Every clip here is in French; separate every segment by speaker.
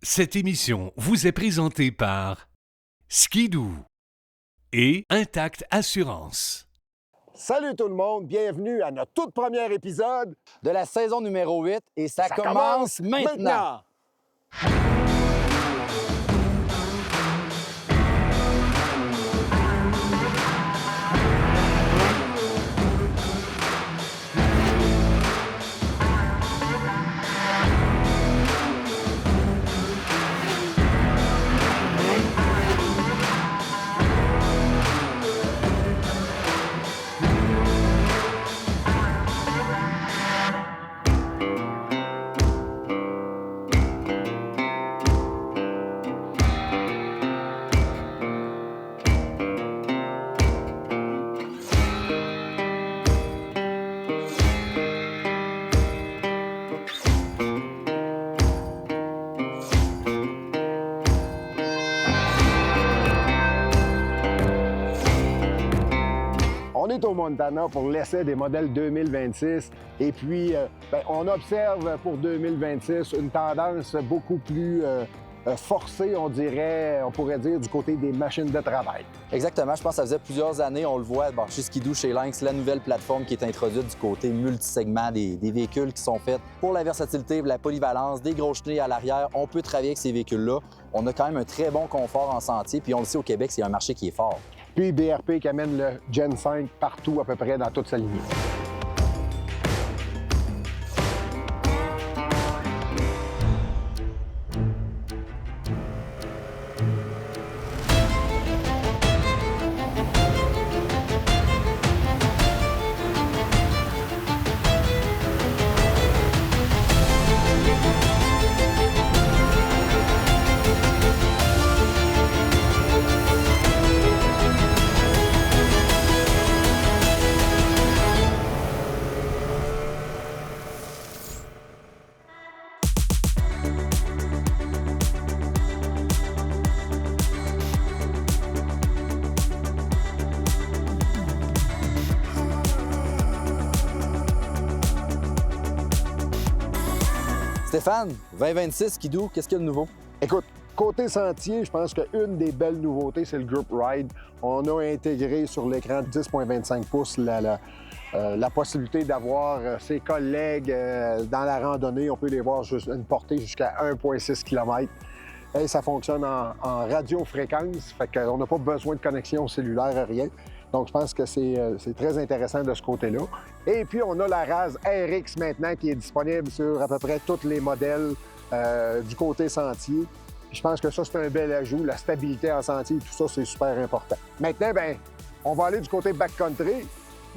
Speaker 1: Cette émission vous est présentée par Skidoo et Intact Assurance.
Speaker 2: Salut tout le monde, bienvenue à notre tout premier épisode
Speaker 3: de la saison numéro 8 et ça commence maintenant.
Speaker 2: On est au Montana pour l'essai des modèles 2026 et puis on observe pour 2026 une tendance beaucoup plus forcée, on pourrait dire, du côté des machines de travail.
Speaker 3: Exactement, je pense que ça faisait plusieurs années, on le voit chez Skidoo, chez Lynx, la nouvelle plateforme qui est introduite du côté multisegment des véhicules qui sont faits pour la versatilité, la polyvalence, des gros chenilles à l'arrière. On peut travailler avec ces véhicules-là. On a quand même un très bon confort en sentier, puis on le sait, au Québec, c'est un marché qui est fort.
Speaker 2: Puis BRP qui amène le Gen 5 partout à peu près dans toute sa lignée.
Speaker 3: Stéphane, 2026, Skidoo, qu'est-ce qu'il y a de nouveau?
Speaker 2: Écoute, côté sentier, je pense qu'une des belles nouveautés, c'est le Group Ride. On a intégré sur l'écran 10,25 pouces la possibilité d'avoir ses collègues dans la randonnée. On peut les voir une portée jusqu'à 1,6 km. Et ça fonctionne en radiofréquence, fait qu'on n'a pas besoin de connexion cellulaire, rien. Donc, je pense que c'est très intéressant de ce côté-là. Et puis, on a la RAZ RX maintenant qui est disponible sur à peu près tous les modèles du côté sentier. Puis je pense que ça, c'est un bel ajout. La stabilité en sentier, tout ça, c'est super important. Maintenant, bien, on va aller du côté backcountry.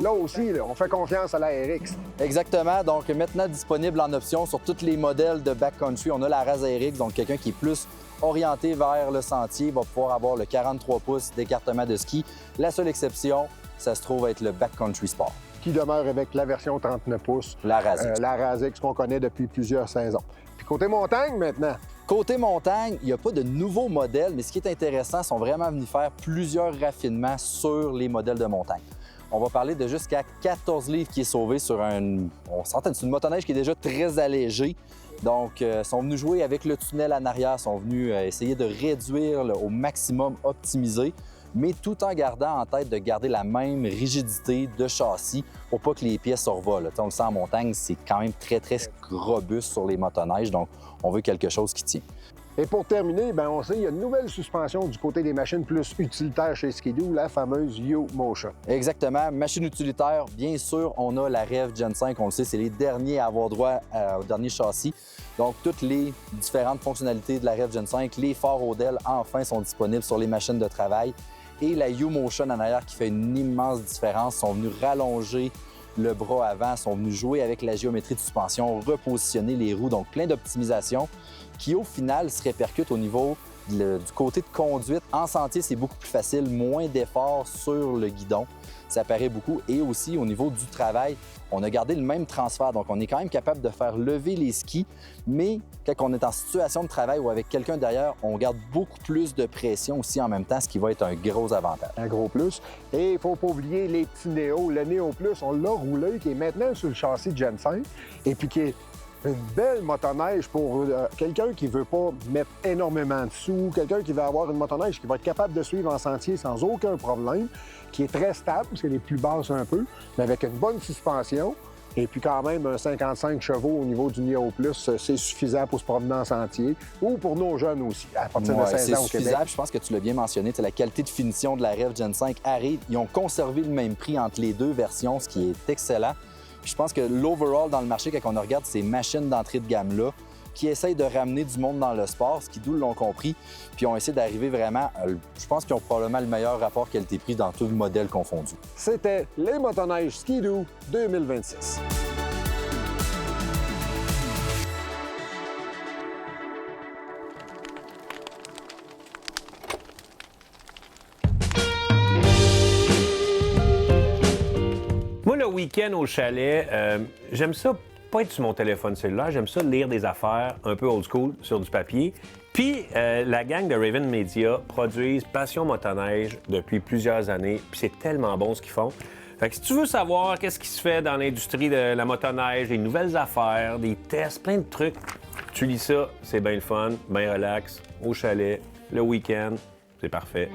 Speaker 2: Là aussi, on fait confiance à la RX.
Speaker 3: Exactement. Donc, maintenant disponible en option sur tous les modèles de backcountry. On a la RAZ RX, donc quelqu'un qui est plus orienté vers le sentier va pouvoir avoir le 43 pouces d'écartement de ski. La seule exception, ça se trouve être le backcountry sport.
Speaker 2: Qui demeure avec la version 39 pouces.
Speaker 3: La RAZ X.
Speaker 2: La RAZ X qu'on connaît depuis plusieurs saisons. Puis côté montagne, maintenant.
Speaker 3: Côté montagne, il n'y a pas de nouveaux modèles, mais ce qui est intéressant, ils sont vraiment venus faire plusieurs raffinements sur les modèles de montagne. On va parler de jusqu'à 14 livres qui est sauvé sur une motoneige qui est déjà très allégée. Donc, ils sont venus jouer avec le tunnel en arrière, sont venus essayer de réduire au maximum optimisé, mais tout en gardant en tête de garder la même rigidité de châssis pour pas que les pièces se revolent. On le sent en montagne, c'est quand même très robuste sur les motoneiges, donc on veut quelque chose qui tient.
Speaker 2: Et pour terminer, bien, on sait qu'il y a une nouvelle suspension du côté des machines plus utilitaires chez Skidoo, la fameuse U-Motion.
Speaker 3: Exactement. Machine utilitaire, bien sûr, on a la REV Gen 5, on le sait, c'est les derniers à avoir droit au dernier châssis. Donc, toutes les différentes fonctionnalités de la REV Gen 5, les phares Odell, enfin, sont disponibles sur les machines de travail. Et la U-Motion en arrière, qui fait une immense différence, sont venus rallonger le bras avant, sont venus jouer avec la géométrie de suspension, repositionner les roues, donc plein d'optimisation qui, au final, se répercute au niveau du côté de conduite. En sentier, c'est beaucoup plus facile, moins d'efforts sur le guidon. Ça paraît beaucoup. Et aussi, au niveau du travail, on a gardé le même transfert. Donc, on est quand même capable de faire lever les skis, mais quand on est en situation de travail ou avec quelqu'un derrière, on garde beaucoup plus de pression aussi en même temps, ce qui va être un gros avantage.
Speaker 2: Un gros plus. Et il ne faut pas oublier les petits Néo. Le Néo Plus, on l'a roulé, qui est maintenant sur le châssis Gen 5 et puis qui est Une belle motoneige pour quelqu'un qui ne veut pas mettre énormément de sous, quelqu'un qui veut avoir une motoneige qui va être capable de suivre en sentier sans aucun problème, qui est très stable, parce qu'elle est plus basse un peu, mais avec une bonne suspension. Et puis quand même, un 55 chevaux au niveau du Neo Plus, c'est suffisant pour se promener en sentier ou pour nos jeunes aussi, à partir de 16 ans au Québec.
Speaker 3: Je pense que tu l'as bien mentionné, la qualité de finition de la Rev Gen 5 arrive. Ils ont conservé le même prix entre les deux versions, ce qui est excellent. Puis je pense que l'overall dans le marché, quand on regarde ces machines d'entrée de gamme-là, qui essayent de ramener du monde dans le sport, ce qui d'où l'ont compris, puis ont essayé d'arriver vraiment, je pense qu'ils ont probablement le meilleur rapport qualité-prix dans tout le modèle confondu.
Speaker 2: C'était les motoneiges Ski-Doo 2026.
Speaker 4: Moi, le week-end au chalet, j'aime ça pas être sur mon téléphone cellulaire, j'aime ça lire des affaires un peu old school sur du papier. Puis la gang de Raven Media produisent Passion Motoneige depuis plusieurs années, puis c'est tellement bon ce qu'ils font. Fait que si tu veux savoir qu'est-ce qui se fait dans l'industrie de la motoneige, des nouvelles affaires, des tests, plein de trucs, tu lis ça, c'est bien le fun, bien relax, au chalet, le week-end, c'est parfait.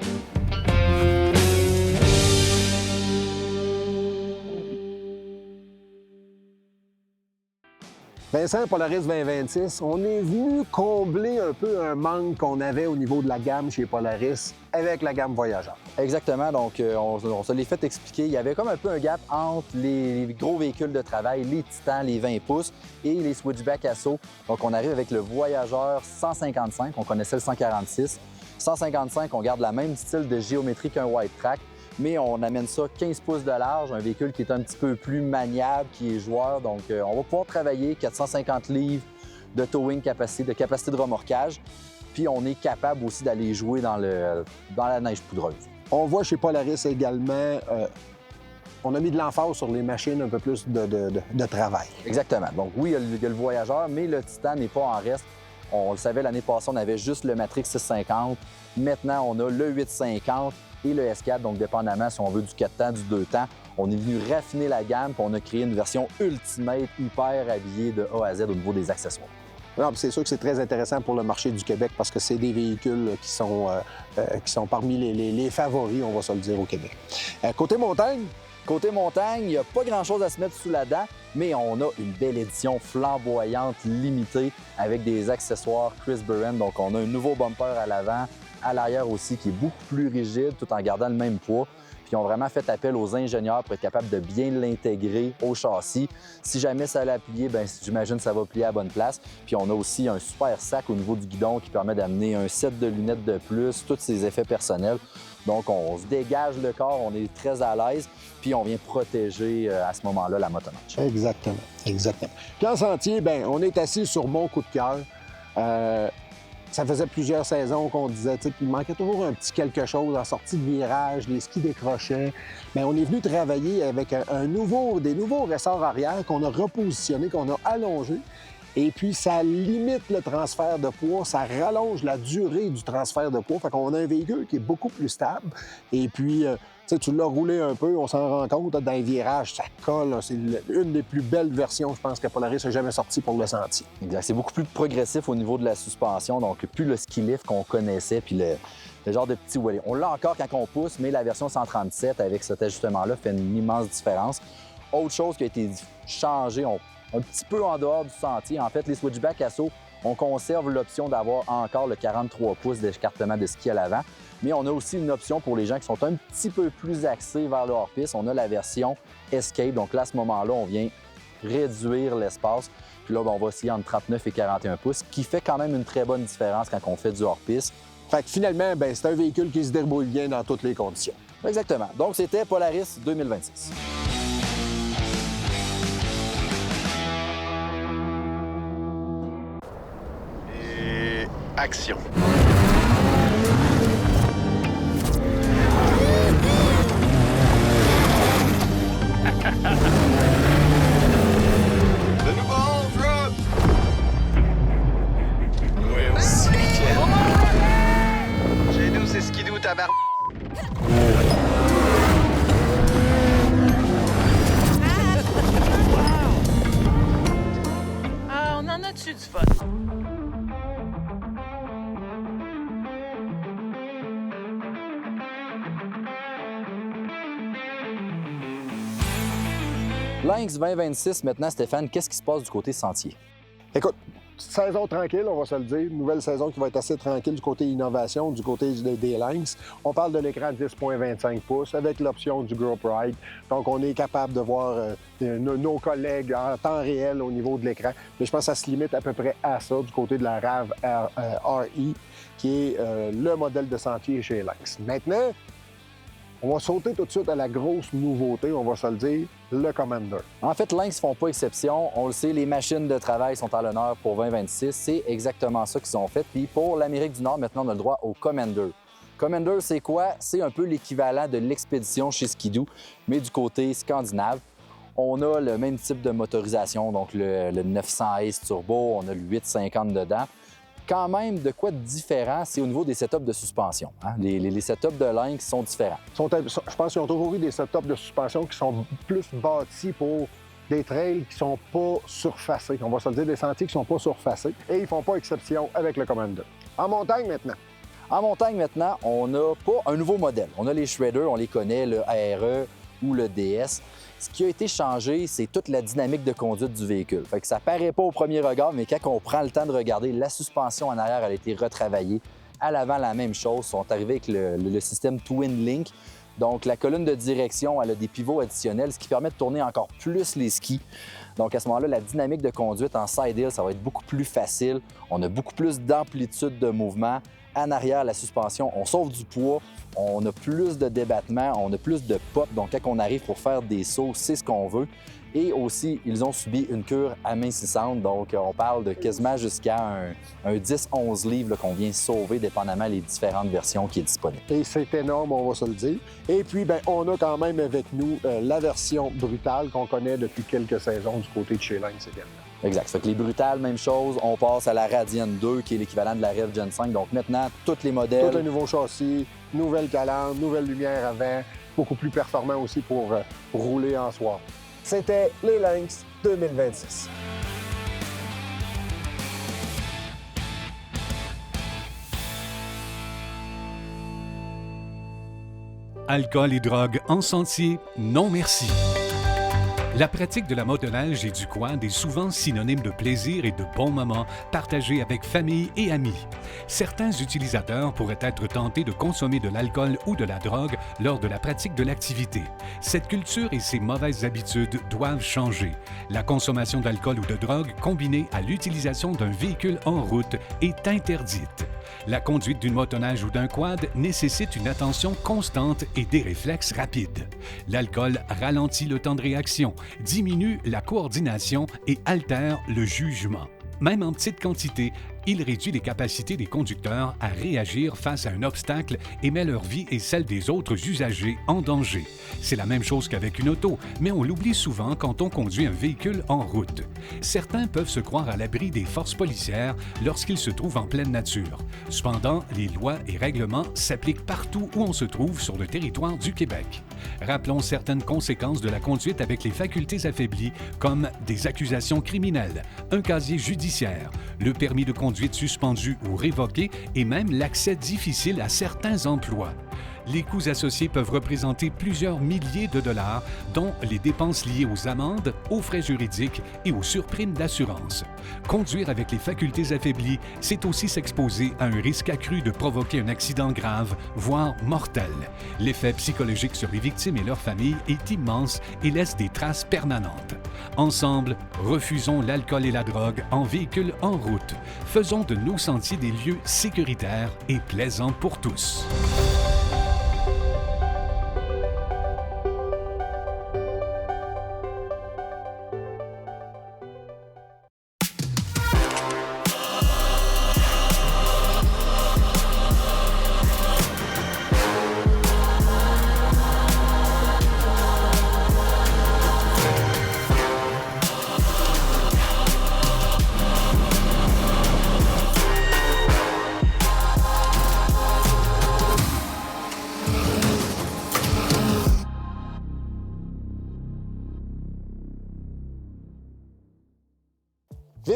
Speaker 2: Vincent, Polaris 2026, on est venu combler un peu un manque qu'on avait au niveau de la gamme chez Polaris avec la gamme Voyageur.
Speaker 3: Exactement, donc on se l'est fait expliquer. Il y avait comme un peu un gap entre les gros véhicules de travail, les Titans, les 20 pouces et les Switchback Asso. Donc on arrive avec le Voyageur 155, on connaissait le 146. 155, on garde le même style de géométrie qu'un Wide Track, mais on amène ça 15 pouces de large, un véhicule qui est un petit peu plus maniable, qui est joueur. Donc, on va pouvoir travailler 450 livres de towing capacité, de capacité de remorquage. Puis, on est capable aussi d'aller jouer dans la neige poudreuse.
Speaker 2: On voit chez Polaris également, on a mis de l'emphase sur les machines un peu plus de travail.
Speaker 3: Exactement. Donc, oui, il y a le Voyageur, mais le Titan n'est pas en reste. On le savait l'année passée, on avait juste le Matrix 650. Maintenant, on a le 850 et le S4, donc dépendamment si on veut du 4 temps, du 2 temps. On est venu raffiner la gamme puis on a créé une version ultimate, hyper habillée de A à Z au niveau des accessoires.
Speaker 2: Non, c'est sûr que c'est très intéressant pour le marché du Québec parce que c'est des véhicules qui sont parmi les favoris, on va se le dire, au Québec. Côté montagne?
Speaker 3: Côté montagne, il n'y a pas grand-chose à se mettre sous la dent, mais on a une belle édition flamboyante, limitée, avec des accessoires Chris Burren. Donc, on a un nouveau bumper à l'avant, à l'arrière aussi, qui est beaucoup plus rigide, tout en gardant le même poids. Puis, ils ont vraiment fait appel aux ingénieurs pour être capables de bien l'intégrer au châssis. Si jamais ça allait plier, bien, j'imagine que ça va plier à la bonne place. Puis, on a aussi un super sac au niveau du guidon qui permet d'amener un set de lunettes de plus, tous ces effets personnels. Donc, on se dégage le corps, on est très à l'aise, puis on vient protéger à ce moment-là la motoneige.
Speaker 2: Exactement, exactement. Puis en sentier, bien, on est assis sur mon coup de cœur. Ça faisait plusieurs saisons qu'on disait qu'il manquait toujours un petit quelque chose en sortie de virage, les skis décrochaient. Bien, on est venu travailler avec des nouveaux ressorts arrière qu'on a repositionnés, qu'on a allongés. Et puis, ça limite le transfert de poids, ça rallonge la durée du transfert de poids. Fait qu'on a un véhicule qui est beaucoup plus stable. Et puis, tu l'as roulé un peu, on s'en rend compte, dans les virages, ça colle. C'est une des plus belles versions, je pense, que Polaris n'a jamais sorti pour le sentier.
Speaker 3: Exact. C'est beaucoup plus progressif au niveau de la suspension, donc plus le ski lift qu'on connaissait, puis le genre de petit wheelie. On l'a encore quand on pousse, mais la version 137, avec cet ajustement-là, fait une immense différence. Autre chose qui a été changée, un petit peu en dehors du sentier. En fait, les Switchback Asso, on conserve l'option d'avoir encore le 43 pouces d'écartement de ski à l'avant, mais on a aussi une option pour les gens qui sont un petit peu plus axés vers le hors-piste. On a la version Escape, donc là, à ce moment-là, on vient réduire l'espace. Puis là, on va osciller entre 39 et 41 pouces, qui fait quand même une très bonne différence quand on fait du hors-piste.
Speaker 2: Fait que finalement, bien, c'est un véhicule qui se débrouille bien dans toutes les conditions.
Speaker 3: Exactement. Donc, c'était Polaris 2026.
Speaker 5: Action. Le nouveau on-road. Ouais, aussi. Chez nous, c'est Skidoo, tabarnak.
Speaker 6: On
Speaker 3: Lynx 2026, maintenant, Stéphane, qu'est-ce qui se passe du côté sentier?
Speaker 2: Écoute, saison tranquille, on va se le dire. Nouvelle saison qui va être assez tranquille du côté innovation, du côté des Lynx. On parle de l'écran 10,25 pouces avec l'option du Group Ride. Donc, on est capable de voir nos collègues en temps réel au niveau de l'écran. Mais je pense que ça se limite à peu près à ça du côté de la RAV RE, qui est le modèle de sentier chez Lynx. Maintenant, on va sauter tout de suite à la grosse nouveauté, on va se le dire, le Commander.
Speaker 3: En fait, Lynx ne font pas exception. On le sait, les machines de travail sont à l'honneur pour 2026. C'est exactement ça qu'ils ont fait. Puis pour l'Amérique du Nord, maintenant, on a le droit au Commander. Commander, c'est quoi? C'est un peu l'équivalent de l'Expédition chez Ski-Doo, mais du côté scandinave. On a le même type de motorisation, donc le 900 Ace Turbo, on a le 850 dedans. Quand même, de quoi de différent, c'est au niveau des setups de suspension. Hein? Les setups de Lynx sont différents.
Speaker 2: Je pense qu'ils ont toujours eu des setups de suspension qui sont plus bâtis pour des trails qui sont pas surfacés. On va se le dire, des sentiers qui sont pas surfacés. Et ils font pas exception avec le Commander. En montagne, maintenant.
Speaker 3: En montagne, maintenant, on n'a pas un nouveau modèle. On a les Shredders, on les connaît, le ARE ou le DS. Ce qui a été changé, c'est toute la dynamique de conduite du véhicule. Fait que ça paraît pas au premier regard, mais quand on prend le temps de regarder, la suspension en arrière, elle a été retravaillée. À l'avant, la même chose. Ils sont arrivés avec le système Twin Link. Donc, la colonne de direction, elle a des pivots additionnels, ce qui permet de tourner encore plus les skis. Donc, à ce moment-là, la dynamique de conduite en side hill, ça va être beaucoup plus facile. On a beaucoup plus d'amplitude de mouvement. En arrière, la suspension, on sauve du poids, on a plus de débattement, on a plus de pop. Donc, quand on arrive pour faire des sauts, c'est ce qu'on veut. Et aussi, ils ont subi une cure amincissante. Donc, on parle de quasiment jusqu'à un 10-11 livres qu'on vient sauver, dépendamment des différentes versions qui est disponible.
Speaker 2: Et c'est énorme, on va se le dire. Et puis, bien, on a quand même avec nous la version brutale qu'on connaît depuis quelques saisons du côté de chez Lynx également.
Speaker 3: Exact. Fait que les brutales, même chose. On passe à la Radian 2, qui est l'équivalent de la Rev Gen 5. Donc maintenant, tous les modèles...
Speaker 2: Tout un nouveau châssis, nouvelle calandre, nouvelle lumière avant, beaucoup plus performant aussi pour rouler en soir. C'était les Lynx 2026.
Speaker 1: Alcool et drogue en sentier, non merci. La pratique de la motoneige et du quad est souvent synonyme de plaisir et de bons moments partagés avec famille et amis. Certains utilisateurs pourraient être tentés de consommer de l'alcool ou de la drogue lors de la pratique de l'activité. Cette culture et ces mauvaises habitudes doivent changer. La consommation d'alcool ou de drogue combinée à l'utilisation d'un véhicule en route est interdite. La conduite d'une motoneige ou d'un quad nécessite une attention constante et des réflexes rapides. L'alcool ralentit le temps de réaction, diminue la coordination et altère le jugement. Même en petite quantité, il réduit les capacités des conducteurs à réagir face à un obstacle et met leur vie et celle des autres usagers en danger. C'est la même chose qu'avec une auto, mais on l'oublie souvent quand on conduit un véhicule en route. Certains peuvent se croire à l'abri des forces policières lorsqu'ils se trouvent en pleine nature. Cependant, les lois et règlements s'appliquent partout où on se trouve sur le territoire du Québec. Rappelons certaines conséquences de la conduite avec les facultés affaiblies, comme des accusations criminelles, un casier judiciaire, le permis de conduite suspendu ou révoqué et même l'accès difficile à certains emplois. Les coûts associés peuvent représenter plusieurs milliers de dollars, dont les dépenses liées aux amendes, aux frais juridiques et aux surprimes d'assurance. Conduire avec les facultés affaiblies, c'est aussi s'exposer à un risque accru de provoquer un accident grave, voire mortel. L'effet psychologique sur les victimes et leurs familles est immense et laisse des traces permanentes. Ensemble, refusons l'alcool et la drogue en véhicule en route. Faisons de nos sentiers des lieux sécuritaires et plaisants pour tous.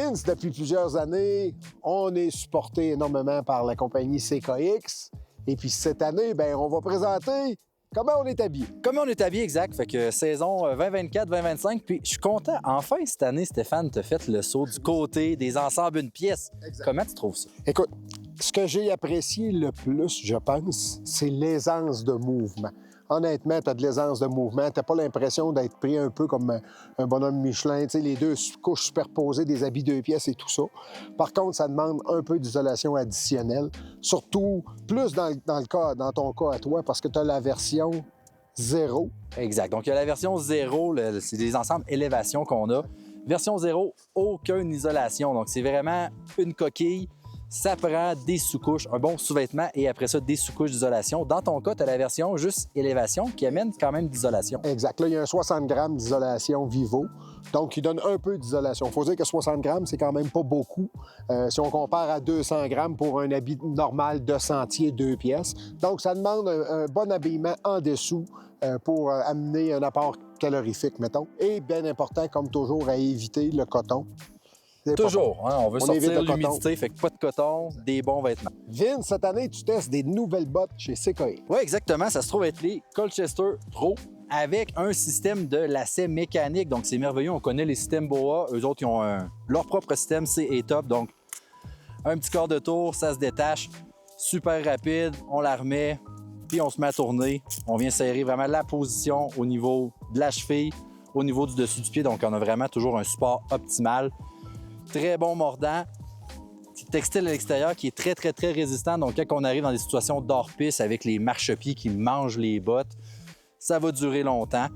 Speaker 2: Vince, depuis plusieurs années, on est supporté énormément par la compagnie CKX. Et puis cette année, ben, on va présenter comment on est habillé.
Speaker 3: Comment on est habillé, exact. Fait que saison 2024-2025. Puis je suis content. Enfin, cette année, Stéphane, t'as fait le saut du côté des ensembles une pièce.
Speaker 2: Exact.
Speaker 3: Comment tu trouves ça?
Speaker 2: Écoute, ce que j'ai apprécié le plus, je pense, c'est l'aisance de mouvement. Honnêtement, tu as de l'aisance de mouvement. Tu n'as pas l'impression d'être pris un peu comme un bonhomme Michelin, tu sais, les deux couches superposées, des habits deux pièces et tout ça. Par contre, ça demande un peu d'isolation additionnelle, surtout plus dans ton cas à toi, parce que tu as la version 0.
Speaker 3: Exact. Donc, il y a la version 0, c'est des ensembles élévation qu'on a. Version 0, aucune isolation. Donc, c'est vraiment une coquille. Ça prend des sous-couches, un bon sous-vêtement et après ça, des sous-couches d'isolation. Dans ton cas, tu as la version juste élévation qui amène quand même d'isolation.
Speaker 2: Exact. Là, il y a un 60 grammes d'isolation Vivo, donc il donne un peu d'isolation. Il faut dire que 60 grammes, c'est quand même pas beaucoup si on compare à 200 grammes pour un habit normal de sentier 2 pièces. Donc, ça demande un bon habillement en dessous pour amener un apport calorifique, mettons. Et bien important, comme toujours, à éviter le coton.
Speaker 3: Toujours, hein, on veut
Speaker 2: évite
Speaker 3: sortir
Speaker 2: le coton.
Speaker 3: l'humidité, fait que pas de coton, des bons vêtements.
Speaker 2: Vince, cette année, tu testes des nouvelles bottes chez CKX.
Speaker 3: Oui, exactement. Ça se trouve être les Colchester Pro avec un système de lacet mécanique. Donc, c'est merveilleux. On connaît les systèmes BOA. Eux autres, ils ont leur propre système, c'est top. Donc, un petit quart de tour, ça se détache. Super rapide. On la remet, puis on se met à tourner. On vient serrer vraiment la position au niveau de la cheville, au niveau du dessus du pied. Donc, on a vraiment toujours un support optimal. Très bon mordant. Petit textile à l'extérieur qui est très, très, très résistant. Donc, quand on arrive dans des situations d'hors-piste avec les marchepieds qui mangent les bottes, ça va durer longtemps.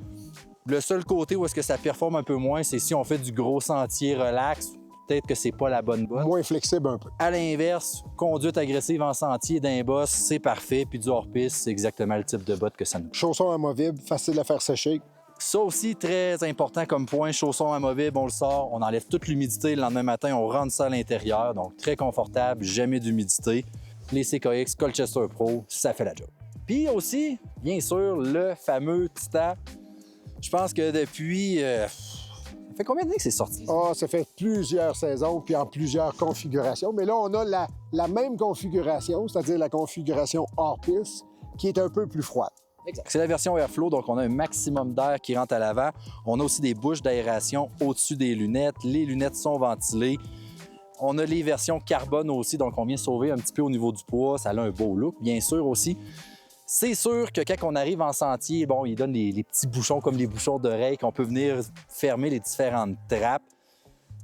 Speaker 3: Le seul côté où est-ce que ça performe un peu moins, c'est si on fait du gros sentier relax. Peut-être que c'est pas la bonne botte.
Speaker 2: Moins flexible un peu.
Speaker 3: À l'inverse, conduite agressive en sentier d'un boss, c'est parfait. Puis du hors-piste, c'est exactement le type de botte que ça nous.
Speaker 2: Chaussons amovibles, facile à faire sécher.
Speaker 3: Ça aussi, très important comme point, chaussons amovibles, on le sort, on enlève toute l'humidité. Le lendemain matin, on rentre ça à l'intérieur. Donc, très confortable, jamais d'humidité. Les CKX Colchester Pro, ça fait la job. Puis aussi, bien sûr, le fameux Titan. Je pense que depuis... Ça fait combien d'années que c'est sorti?
Speaker 2: Ah, ça fait plusieurs saisons, puis en plusieurs configurations. Mais là, on a la même configuration, c'est-à-dire la configuration hors-piste, qui est un peu plus froide.
Speaker 3: Exact. C'est la version Airflow, donc on a un maximum d'air qui rentre à l'avant. On a aussi des bouches d'aération au-dessus des lunettes. Les lunettes sont ventilées. On a les versions carbone aussi, donc on vient sauver un petit peu au niveau du poids. Ça a un beau look, bien sûr aussi. C'est sûr que quand on arrive en sentier, bon, il donne les petits bouchons comme les bouchons d'oreilles qu'on peut venir fermer les différentes trappes.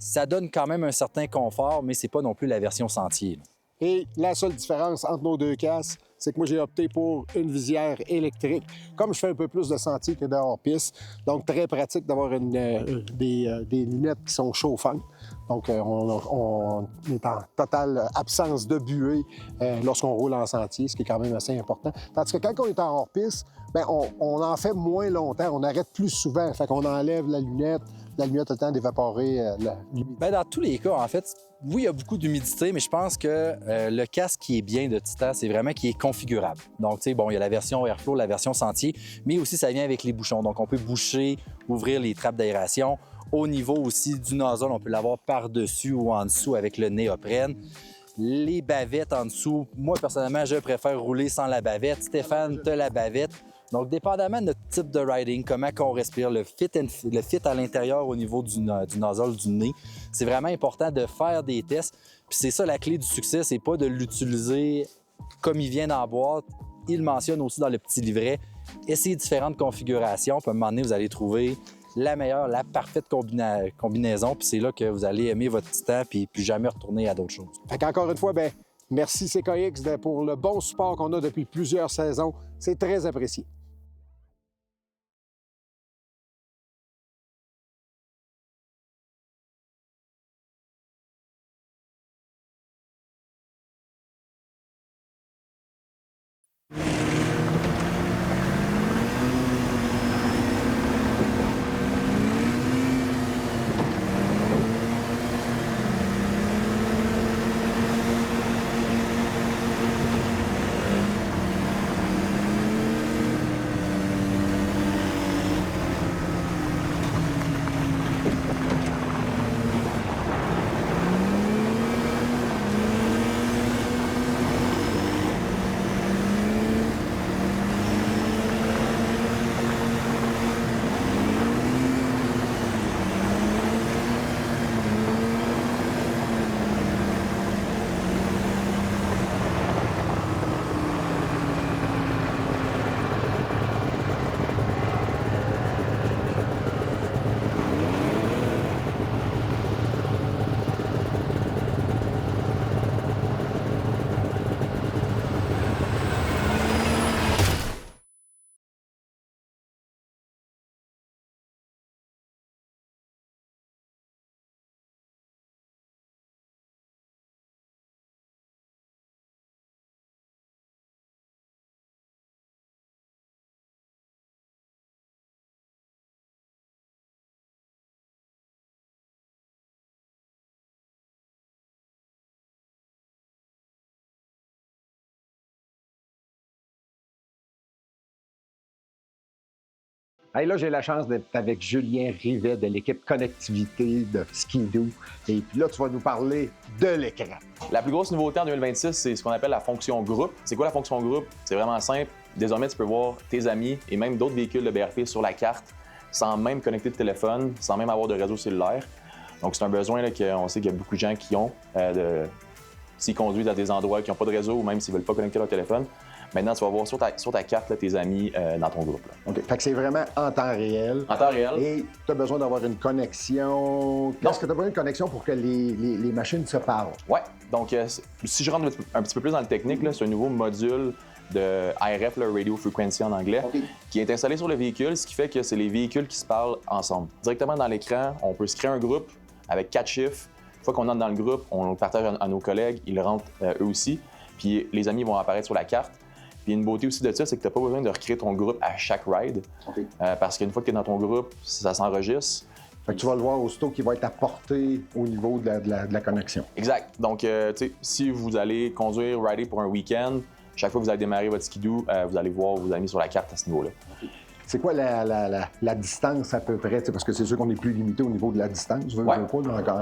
Speaker 3: Ça donne quand même un certain confort, mais c'est pas non plus la version sentier, là.
Speaker 2: Et la seule différence entre nos deux casques, c'est que moi, j'ai opté pour une visière électrique. Comme je fais un peu plus de sentier que de hors-piste, donc très pratique d'avoir des lunettes qui sont chauffantes. Donc, on est en totale absence de buée lorsqu'on roule en sentier, ce qui est quand même assez important. Tandis que quand on est en hors-piste, bien, on en fait moins longtemps, on arrête plus souvent. Fait qu'on enlève la lunette a le temps d'évaporer l'humidité.
Speaker 3: Bien, dans tous les cas, en fait, oui, il y a beaucoup d'humidité, mais je pense que le casque qui est bien de Titan, c'est vraiment qu'il est configurable. Donc, tu sais, bon, il y a la version Airflow, la version sentier, mais aussi ça vient avec les bouchons. Donc, on peut boucher, ouvrir les trappes d'aération. Au niveau aussi du nozzle, on peut l'avoir par-dessus ou en dessous avec le néoprène. Les bavettes en dessous, moi, personnellement, je préfère rouler sans la bavette. Stéphane, tu as la bavette. Donc, dépendamment de notre type de riding, comment qu'on respire, le fit à l'intérieur au niveau du nozzle, du nez, c'est vraiment important de faire des tests. Puis c'est ça la clé du succès, c'est pas de l'utiliser comme il vient dans la boîte. Il mentionne aussi dans le petit livret, essayez différentes configurations. Puis à un moment donné, vous allez trouver la meilleure, la parfaite combinaison. Puis c'est là que vous allez aimer votre Titan puis plus jamais retourner à d'autres choses.
Speaker 2: Fait qu'encore une fois, bien, merci CKX pour le bon support qu'on a depuis plusieurs saisons. C'est très apprécié. Hey, là, j'ai la chance d'être avec Julien Rivet de l'équipe connectivité de Ski-Doo. Et puis là, tu vas nous parler de l'écran.
Speaker 6: La plus grosse nouveauté en 2026, c'est ce qu'on appelle la fonction groupe. C'est quoi la fonction groupe? C'est vraiment simple. Désormais, tu peux voir tes amis et même d'autres véhicules de BRP sur la carte sans même connecter de téléphone, sans même avoir de réseau cellulaire. Donc, c'est un besoin là, qu'on sait qu'il y a beaucoup de gens qui ont s'ils conduisent à des endroits qui n'ont pas de réseau ou même s'ils ne veulent pas connecter leur téléphone. Maintenant, tu vas voir sur ta carte là, tes amis dans ton groupe. Là.
Speaker 2: OK. Fait que c'est vraiment en temps réel.
Speaker 6: En temps réel.
Speaker 2: Et tu as besoin d'avoir une connexion. Qu'est-ce que tu as besoin d'une connexion pour que les machines se parlent?
Speaker 6: Oui. Donc, si je rentre un petit peu plus dans le technique, là, c'est un nouveau module de RF, le Radio Frequency en anglais, qui est installé sur le véhicule, ce qui fait que c'est les véhicules qui se parlent ensemble. Directement dans l'écran, on peut se créer un groupe avec 4 chiffres. Une fois qu'on entre dans le groupe, on le partage à nos collègues, ils rentrent eux aussi, puis les amis vont apparaître sur la carte. Puis une beauté aussi de ça, c'est que tu n'as pas besoin de recréer ton groupe à chaque ride, parce qu'une fois que tu es dans ton groupe, ça s'enregistre.
Speaker 2: Fait que tu vas le voir aussitôt qui va être apporté au niveau de la connexion.
Speaker 6: Exact. Donc, tu sais, si vous allez conduire, rider pour un week-end, chaque fois que vous allez démarrer votre skidoo, vous allez voir vos amis sur la carte à ce niveau-là.
Speaker 2: C'est quoi la distance à peu près? Parce que c'est sûr qu'on est plus limité au niveau de la distance.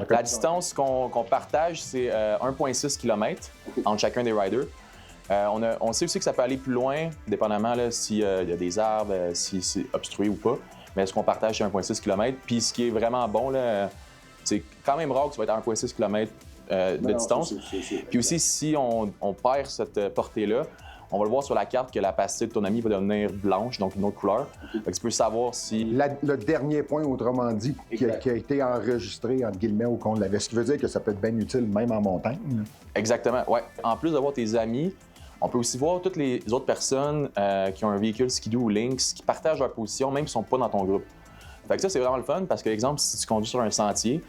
Speaker 6: La distance qu'on partage, c'est 1,6 km entre chacun des riders. On sait aussi que ça peut aller plus loin, dépendamment s'il y a des arbres, si c'est obstrué ou pas. Mais ce qu'on partage, c'est 1,6 km. Puis ce qui est vraiment bon, c'est quand même rare que tu vas être à 1,6 km de distance. Puis aussi, si on perd cette portée-là, on va le voir sur la carte que la pastille de ton ami va devenir blanche, donc une autre couleur. Fait que tu peux savoir si...
Speaker 2: Le dernier point, autrement dit, qui a été enregistré, entre guillemets, au qu'on l'avait. Ce qui veut dire que ça peut être bien utile, même en montagne.
Speaker 6: Exactement, oui. En plus de voir tes amis, on peut aussi voir toutes les autres personnes qui ont un véhicule Ski-Doo ou Lynx, qui partagent leur position, même s'ils ne sont pas dans ton groupe. Fait que ça, c'est vraiment le fun, parce que, exemple, si tu conduis sur un sentier,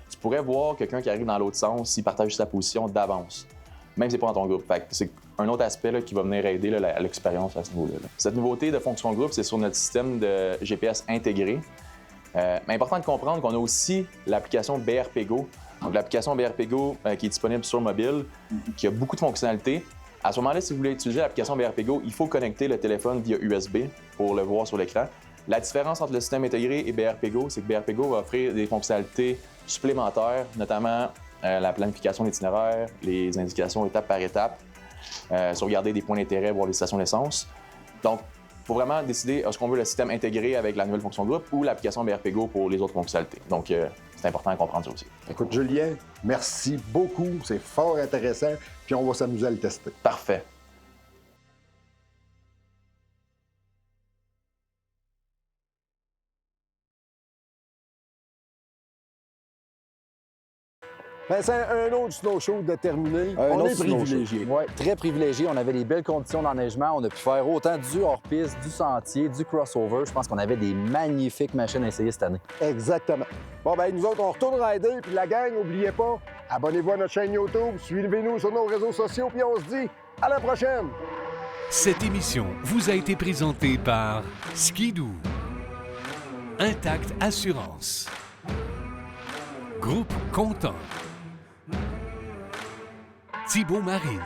Speaker 6: tu pourrais voir quelqu'un qui arrive dans l'autre sens s'il partage sa position d'avance, même si c'est pas dans ton groupe. Fait que c'est un autre aspect là, qui va venir aider là, à l'expérience à ce niveau-là. Cette nouveauté de fonction groupe, c'est sur notre système de GPS intégré. Mais important de comprendre qu'on a aussi l'application BRP Go. Donc, l'application BRP Go qui est disponible sur mobile, qui a beaucoup de fonctionnalités. À ce moment-là, si vous voulez utiliser l'application BRP Go, il faut connecter le téléphone via USB pour le voir sur l'écran. La différence entre le système intégré et BRP Go, c'est que BRP Go va offrir des fonctionnalités supplémentaires, notamment la planification d'itinéraire, les indications étape par étape, sauvegarder des points d'intérêt, voir les stations d'essence. Donc, il faut vraiment décider est-ce qu'on veut le système intégré avec la nouvelle fonction groupe ou l'application BRP Go pour les autres fonctionnalités. Donc, c'est important de comprendre ça aussi.
Speaker 2: Écoute, Julien, merci beaucoup. C'est fort intéressant. Puis on va s'amuser à le tester.
Speaker 6: Parfait.
Speaker 2: C'est un autre snow show de terminé.
Speaker 3: On est
Speaker 2: privilégié.
Speaker 3: Oui, très privilégié. On avait des belles conditions d'enneigement. On a pu faire autant du hors-piste, du sentier, du crossover. Je pense qu'on avait des magnifiques machines à essayer cette année.
Speaker 2: Exactement. Bon, ben nous autres, on retourne rider. Puis la gang, n'oubliez pas, abonnez-vous à notre chaîne YouTube, suivez-nous sur nos réseaux sociaux, puis on se dit à la prochaine!
Speaker 1: Cette émission vous a été présentée par Ski-Doo, Intact Assurance, Groupe Content, Thibault Marine,